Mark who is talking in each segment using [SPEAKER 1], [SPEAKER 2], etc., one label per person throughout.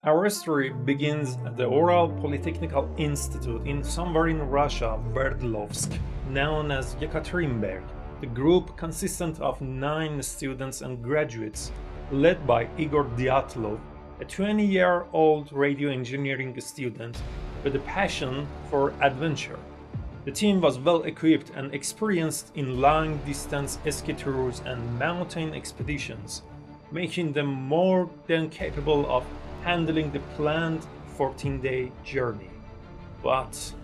[SPEAKER 1] Our story begins at the Ural Polytechnical Institute in somewhere in Russia, Sverdlovsk, known as Yekaterinburg. The group consisted of 9 students and graduates, led by Igor Dyatlov, a 20-year-old radio engineering student with a passion for adventure. The team was well equipped and experienced in long-distance ski tours and mountain expeditions, making them more than capable of handling the planned 14-day journey. But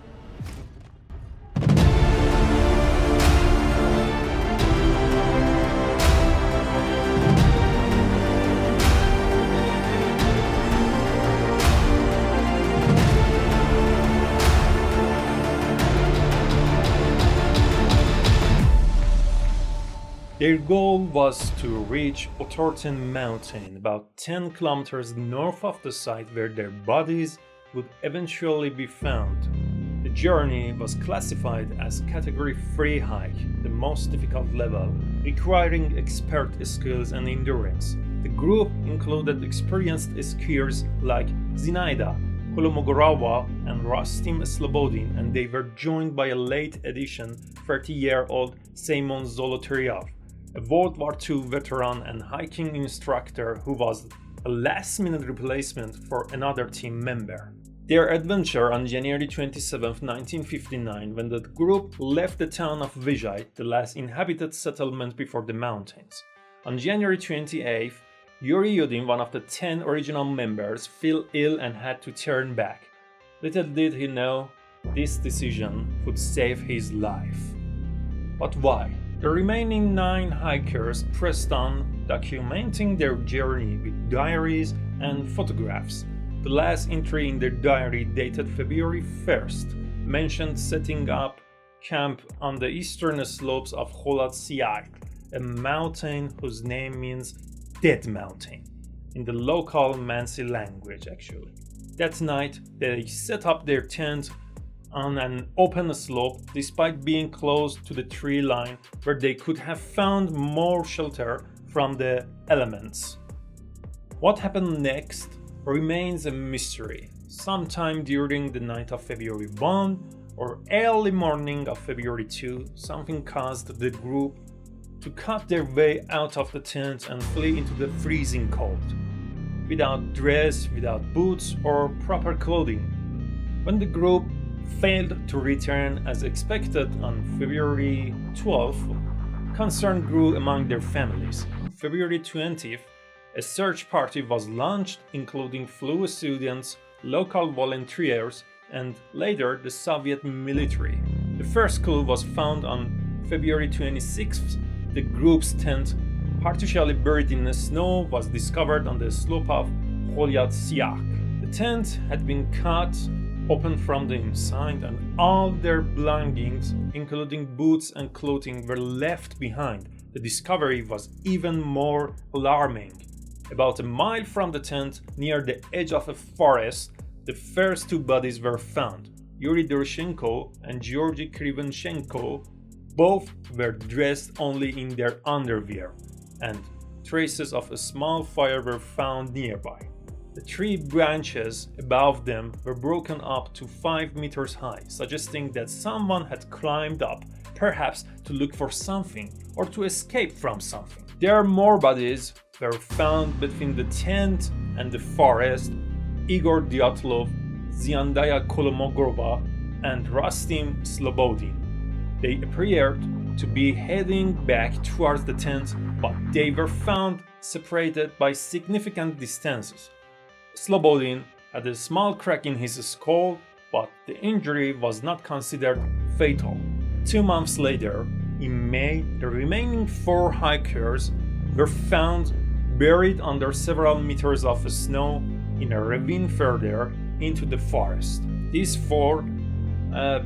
[SPEAKER 1] their goal was to reach Ural Mountain, about 10 kilometers north of the site where their bodies would eventually be found. The journey was classified as Category 3 hike, the most difficult level, requiring expert skills and endurance. The group included experienced skiers like Zinaida Kolmogorova and Rustim Slobodin, and they were joined by a late edition 30-year-old Semyon Zolotaryov, a World War II veteran and hiking instructor who was a last-minute replacement for another team member. Their adventure on January 27, 1959, when the group left the town of Vizhay, the last inhabited settlement before the mountains. On January 28, Yuri Yudin, one of the 10 original members, fell ill and had to turn back. Little did he know, this decision would save his life. But why? The remaining 9 hikers pressed on, documenting their journey with diaries and photographs. The last entry in their diary, dated February 1st, mentioned setting up camp on the eastern slopes of Kholat Siak, a mountain whose name means Dead Mountain, in the local Mansi language actually. That night, they set up their tent on an open slope despite being close to the tree line where they could have found more shelter from the elements. What happened next remains a mystery. Sometime during the night of February 1 or early morning of February 2, something caused the group to cut their way out of the tent and flee into the freezing cold, without dress, without boots or proper clothing. When the group failed to return as expected on February 12th, concern grew among their families. On February 20th, a search party was launched, including fellow students, local volunteers, and later the Soviet military. The first clue was found on February 26th. The group's tent, partially buried in the snow, was discovered on the slope of Kholat Siak. The tent had been cut open from the inside, and all their belongings, including boots and clothing, were left behind. The discovery was even more alarming. About a mile from the tent, near the edge of a forest, the first 2 bodies were found. Yuri Doroshenko and Georgy Krivenchenko. Both were dressed only in their underwear, and traces of a small fire were found nearby. The tree branches above them were broken up to 5 meters high, suggesting that someone had climbed up, perhaps to look for something or to escape from something. There are more bodies were found between the tent and the forest: Igor Dyatlov, Ziandaya Kolmogorova, and Rustim Slobodin. They appeared to be heading back towards the tent, but they were found separated by significant distances. Slobodin had a small crack in his skull, but the injury was not considered fatal. 2 months later, in May, the remaining 4 hikers were found buried under several meters of snow in a ravine further into the forest. These 4,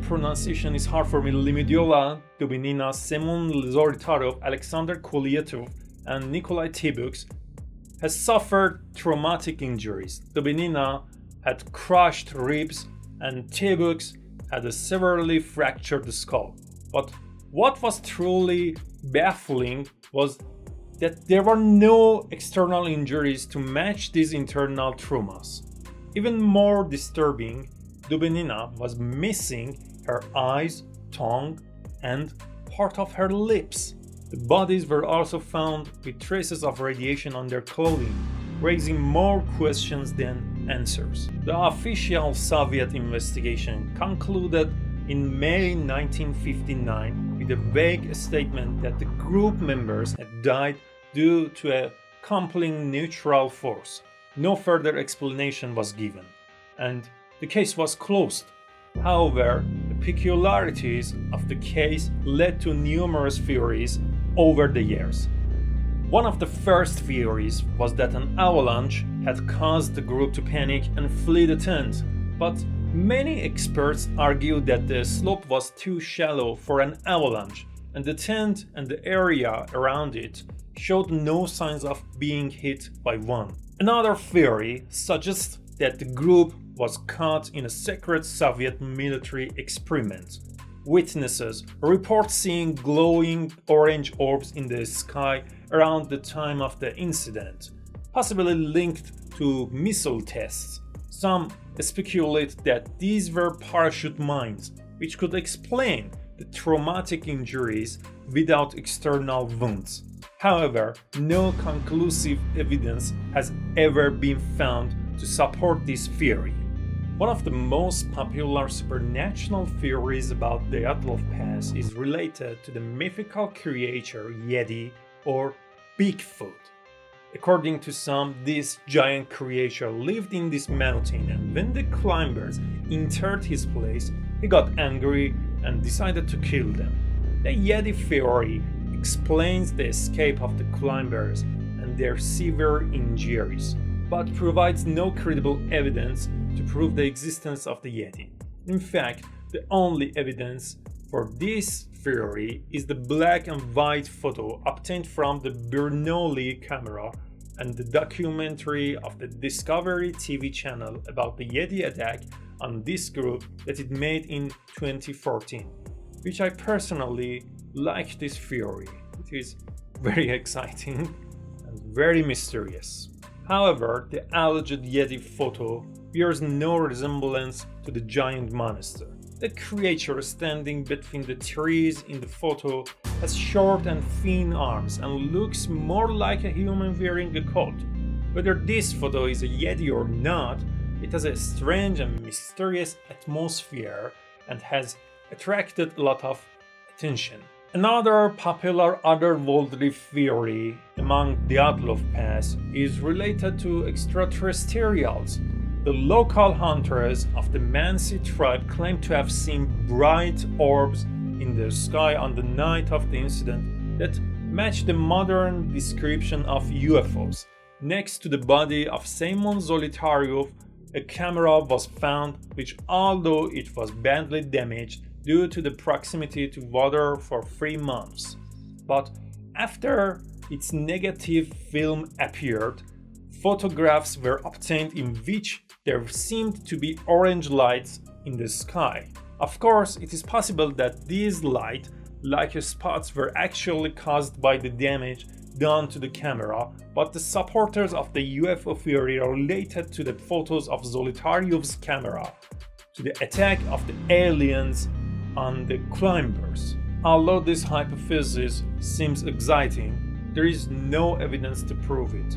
[SPEAKER 1] pronunciation is hard for me: Limidiola Dubinina, Semyon Zoritarov, Alexander Kolyetov, and Nikolai Tibuks, has suffered traumatic injuries. Dubinina had crushed ribs and Tibuks had a severely fractured skull. But what was truly baffling was that there were no external injuries to match these internal traumas. Even more disturbing, Dubinina was missing her eyes, tongue, and part of her lips. The bodies were also found with traces of radiation on their clothing, raising more questions than answers. The official Soviet investigation concluded in May 1959 with a vague statement that the group members had died due to a compelling neutral force. No further explanation was given, and the case was closed. However, the peculiarities of the case led to numerous theories over the years. One of the first theories was that an avalanche had caused the group to panic and flee the tent, but many experts argued that the slope was too shallow for an avalanche, and the tent and the area around it showed no signs of being hit by one. Another theory suggests that the group was caught in a secret Soviet military experiment. Witnesses report seeing glowing orange orbs in the sky around the time of the incident, possibly linked to missile tests. Some speculate that these were parachute mines, which could explain the traumatic injuries without external wounds. However, no conclusive evidence has ever been found to support this theory. One of the most popular supernatural theories about the Dyatlov Pass is related to the mythical creature Yeti or Bigfoot. According to some, this giant creature lived in this mountain, and when the climbers entered his place, he got angry and decided to kill them. The Yeti theory explains the escape of the climbers and their severe injuries, but provides no credible evidence to prove the existence of the Yeti. In fact, the only evidence for this theory is the black and white photo obtained from the Bernoulli camera and the documentary of the Discovery TV channel about the Yeti attack on this group that it made in 2014, which I personally like this theory. It is very exciting and very mysterious. However, the alleged Yeti photo bears no resemblance to the giant monster. The creature standing between the trees in the photo has short and thin arms and looks more like a human wearing a coat. Whether this photo is a Yeti or not, it has a strange and mysterious atmosphere and has attracted a lot of attention. Another popular otherworldly theory among the Dyatlov Pass is related to extraterrestrials. The local hunters of the Mansi tribe claim to have seen bright orbs in the sky on the night of the incident that match the modern description of UFOs. Next to the body of Semyon Zolotaryov, a camera was found which, although it was badly damaged due to the proximity to water for 3 months, but after its negative film appeared, photographs were obtained in which there seemed to be orange lights in the sky. Of course, it is possible that these light-like spots were actually caused by the damage done to the camera, but the supporters of the UFO theory are related to the photos of Zolotaryov's camera to the attack of the aliens on the climbers. Although this hypothesis seems exciting, there is no evidence to prove it,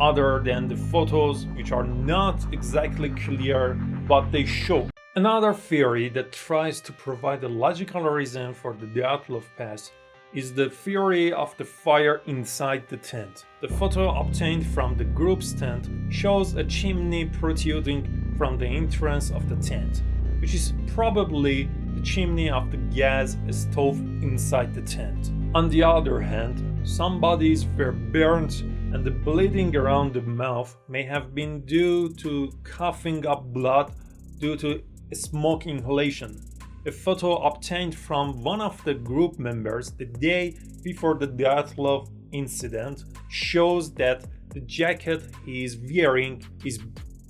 [SPEAKER 1] other than the photos, which are not exactly clear what they show. Another theory that tries to provide a logical reason for the Dyatlov Pass is the theory of the fire inside the tent. The photo obtained from the group's tent shows a chimney protruding from the entrance of the tent, which is probably the chimney of the gas stove inside the tent. On the other hand, some bodies were burnt, and the bleeding around the mouth may have been due to coughing up blood due to smoke inhalation. A photo obtained from one of the group members the day before the Dyatlov incident shows that the jacket he is wearing is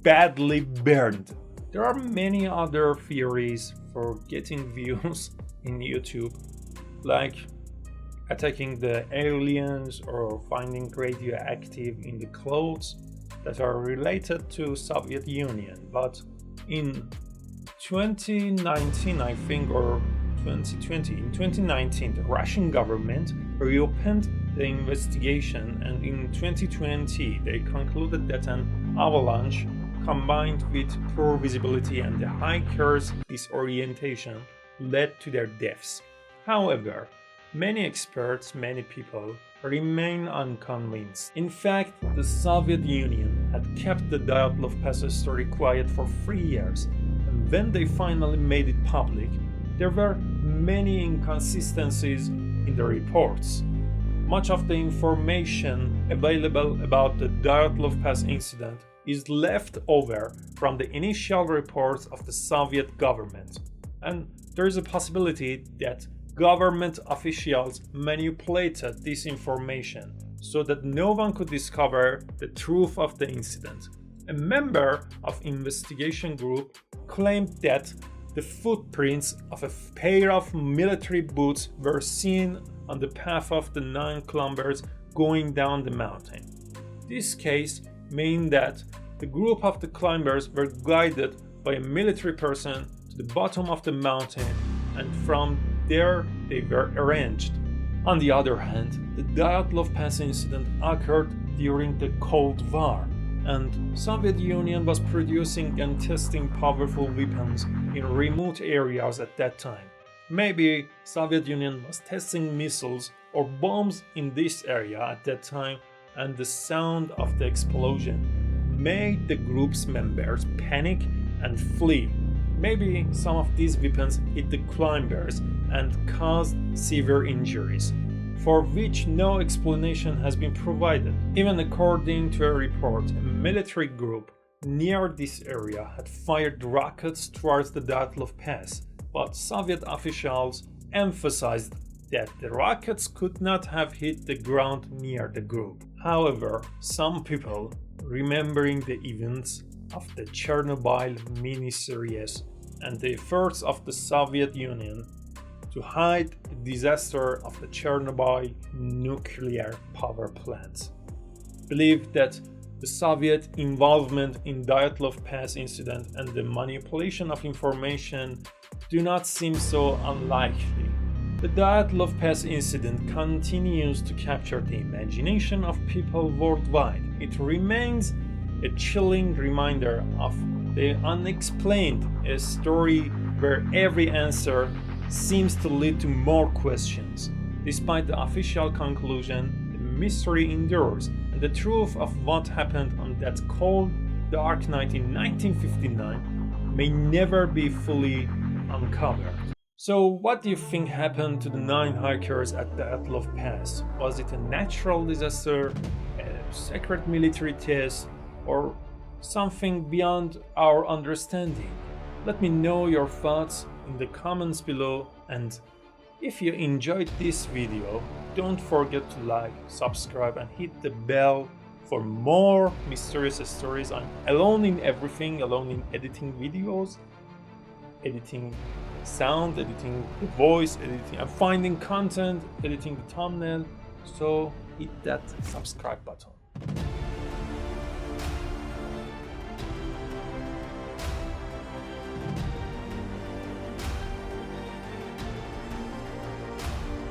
[SPEAKER 1] badly burned. There are many other theories for getting views in YouTube, like attacking the aliens or finding radioactive in the clothes. that are related to Soviet Union, but in 2019, I think, or 2020, in 2019, the Russian government reopened the investigation, and in 2020 they concluded that an avalanche combined with poor visibility and the hikers' disorientation led to their deaths. However, many experts, many people remain unconvinced. In fact, the Soviet Union had kept the Dyatlov Pass story quiet for 3 years, and when they finally made it public, there were many inconsistencies in the reports. Much of the information available about the Dyatlov Pass incident is left over from the initial reports of the Soviet government, and there is a possibility that government officials manipulated this information so that no one could discover the truth of the incident. A member of investigation group claimed that the footprints of a pair of military boots were seen on the path of the 9 climbers going down the mountain. This case means that the group of the climbers were guided by a military person to the bottom of the mountain, and from there they were arranged. On the other hand, the Dyatlov Pass incident occurred during the Cold War, and Soviet Union was producing and testing powerful weapons in remote areas at that time. Maybe Soviet Union was testing missiles or bombs in this area at that time, and the sound of the explosion made the group's members panic and flee. Maybe some of these weapons hit the climbers and caused severe injuries, for which no explanation has been provided. Even according to a report, a military group near this area had fired rockets towards the Dyatlov Pass, but Soviet officials emphasized that the rockets could not have hit the ground near the group. However, some people, remembering the events of the Chernobyl mini-series and the efforts of the Soviet Union to hide the disaster of the Chernobyl nuclear power plant, believe that the Soviet involvement in Dyatlov Pass incident and the manipulation of information do not seem so unlikely. The Dyatlov Pass incident continues to capture the imagination of people worldwide. It remains a chilling reminder of the unexplained, a story where every answer seems to lead to more questions. Despite the official conclusion, the mystery endures, and the truth of what happened on that cold, dark night in 1959 may never be fully uncovered. So what do you think happened to the 9 hikers at the Dyatlov Pass? Was it a natural disaster, a secret military test, or something beyond our understanding? Let me know your thoughts in the comments below, and if you enjoyed this video, don't forget to like, subscribe and hit the bell for more mysterious stories. I'm alone in everything, alone in editing videos, editing sound, editing the voice, I'm finding content, editing the thumbnail, so hit that subscribe button.